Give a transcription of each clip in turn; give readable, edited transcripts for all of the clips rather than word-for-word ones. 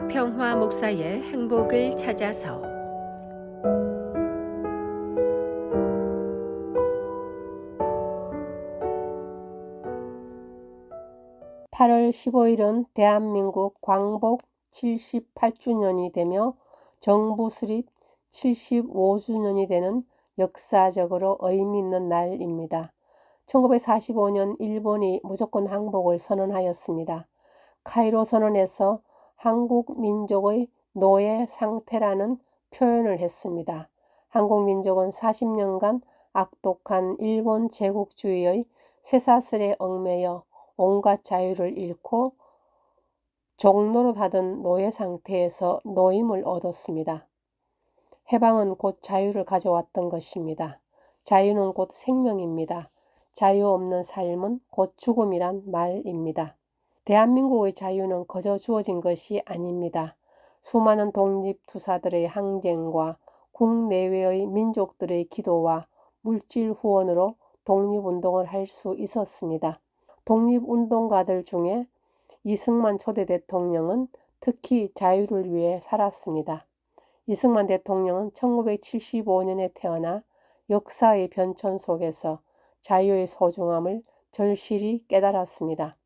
박평화 목사의 행복을 찾아서. (8월 15일은) 대한민국 광복 78주년이 되며 정부 수립 75주년이 되는 역사적으로 의미 있는 날입니다. 1945년 일본이 무조건 항복을 선언하였습니다. 카이로 선언에서 한국 민족의 노예 상태라는 표현을 했습니다. 한국 민족은 40년간 악독한 일본 제국주의의 쇠사슬에 얽매여 온갖 자유를 잃고 종로로 닫은 노예 상태에서 노임을 얻었습니다. 해방은 곧 자유를 가져왔던 것입니다. 자유는 곧 생명입니다. 자유 없는 삶은 곧 죽음이란 말입니다. 대한민국의 자유는 거저 주어진 것이 아닙니다. 수많은 독립투사들의 항쟁과 국내외의 민족들의 기도와 물질 후원으로 독립운동을 할 수 있었습니다. 독립운동가들 중에 이승만 초대 대통령은 특히 자유를 위해 살았습니다. 이승만 대통령은 1975년에 태어나 역사의 변천 속에서 자유의 소중함을 절실히 깨달았습니다.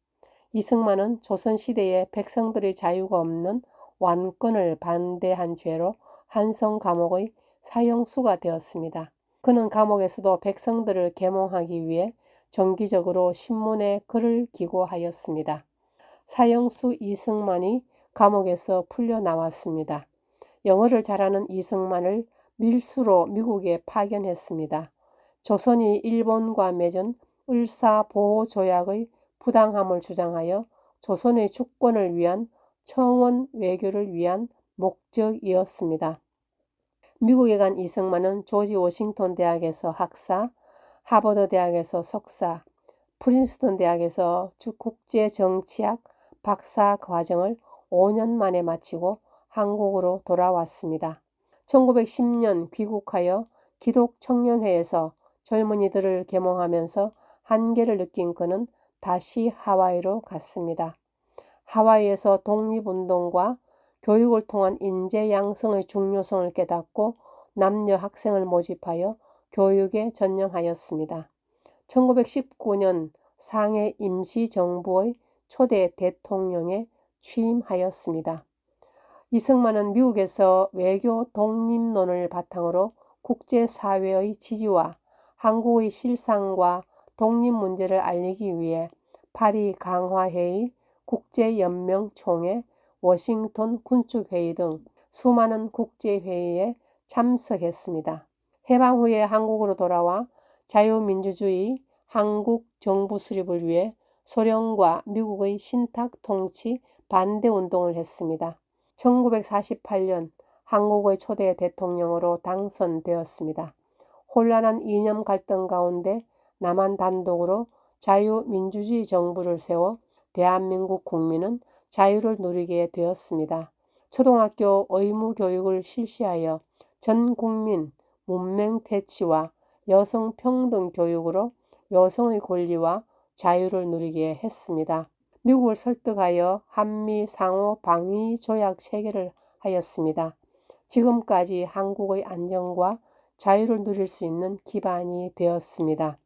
이승만은 조선시대에 백성들의 자유가 없는 완권을 반대한 죄로 한성 감옥의 사형수가 되었습니다. 그는 감옥에서도 백성들을 계몽하기 위해 정기적으로 신문에 글을 기고하였습니다. 사형수 이승만이 감옥에서 풀려나왔습니다. 영어를 잘하는 이승만을 밀수로 미국에 파견했습니다. 조선이 일본과 맺은 을사보호조약의 부당함을 주장하여 조선의 주권을 위한 청원 외교를 위한 목적이었습니다. 미국에 간 이승만은 조지 워싱턴 대학에서 학사, 하버드 대학에서 석사, 프린스턴 대학에서 국제정치학 박사 과정을 5년 만에 마치고 한국으로 돌아왔습니다. 1910년 귀국하여 기독청년회에서 젊은이들을 계몽하면서 한계를 느낀 그는 다시 하와이로 갔습니다. 하와이에서 독립운동과 교육을 통한 인재 양성의 중요성을 깨닫고 남녀 학생을 모집하여 교육에 전념하였습니다. 1919년 상해 임시정부의 초대 대통령에 취임하였습니다. 이승만은 미국에서 외교 독립론을 바탕으로 국제사회의 지지와 한국의 실상과 독립 문제를 알리기 위해 파리 강화회의, 국제연맹총회, 워싱턴 군축회의 등 수많은 국제회의에 참석했습니다. 해방 후에 한국으로 돌아와 자유민주주의 한국 정부 수립을 위해 소련과 미국의 신탁 통치 반대 운동을 했습니다. 1948년 한국의 초대 대통령으로 당선되었습니다. 혼란한 이념 갈등 가운데 남한 단독으로 자유민주주의 정부를 세워 대한민국 국민은 자유를 누리게 되었습니다. 초등학교 의무교육을 실시하여 전 국민 문맹태치와 여성평등 교육으로 여성의 권리와 자유를 누리게 했습니다. 미국을 설득하여 한미 상호 방위 조약 체결을 하였습니다. 지금까지 한국의 안정과 자유를 누릴 수 있는 기반이 되었습니다.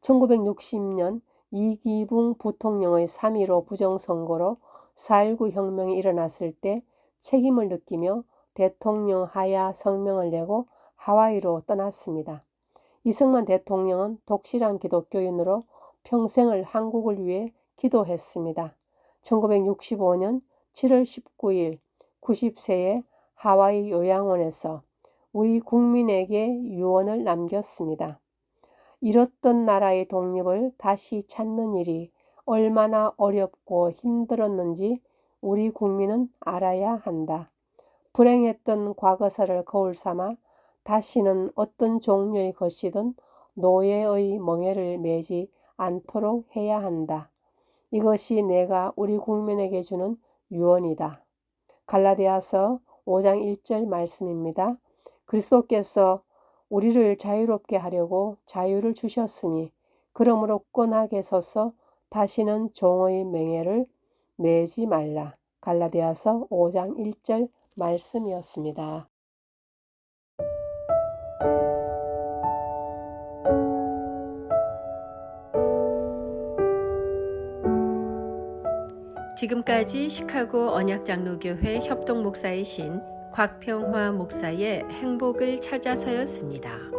1960년 이기붕 부통령의 3.15 부정선거로 4.19 혁명이 일어났을 때 책임을 느끼며 대통령 하야 성명을 내고 하와이로 떠났습니다. 이승만 대통령은 독실한 기독교인으로 평생을 한국을 위해 기도했습니다. 1965년 7월 19일 90세에 하와이 요양원에서 우리 국민에게 유언을 남겼습니다. 잃었던 나라의 독립을 다시 찾는 일이 얼마나 어렵고 힘들었는지 우리 국민은 알아야 한다. 불행했던 과거사를 거울 삼아 다시는 어떤 종류의 것이든 노예의 멍에를 매지 않도록 해야 한다. 이것이 내가 우리 국민에게 주는 유언이다. 갈라디아서 5장 1절 말씀입니다. 그리스도께서 우리를 자유롭게 하려고 자유를 주셨으니 그러므로 굳건하게 서서 다시는 종의 맹해를 매지 말라. 갈라디아서 5장 1절 말씀이었습니다. 지금까지 시카고 언약장로교회 협동 목사이신 곽평화 목사의 행복을 찾아서였습니다.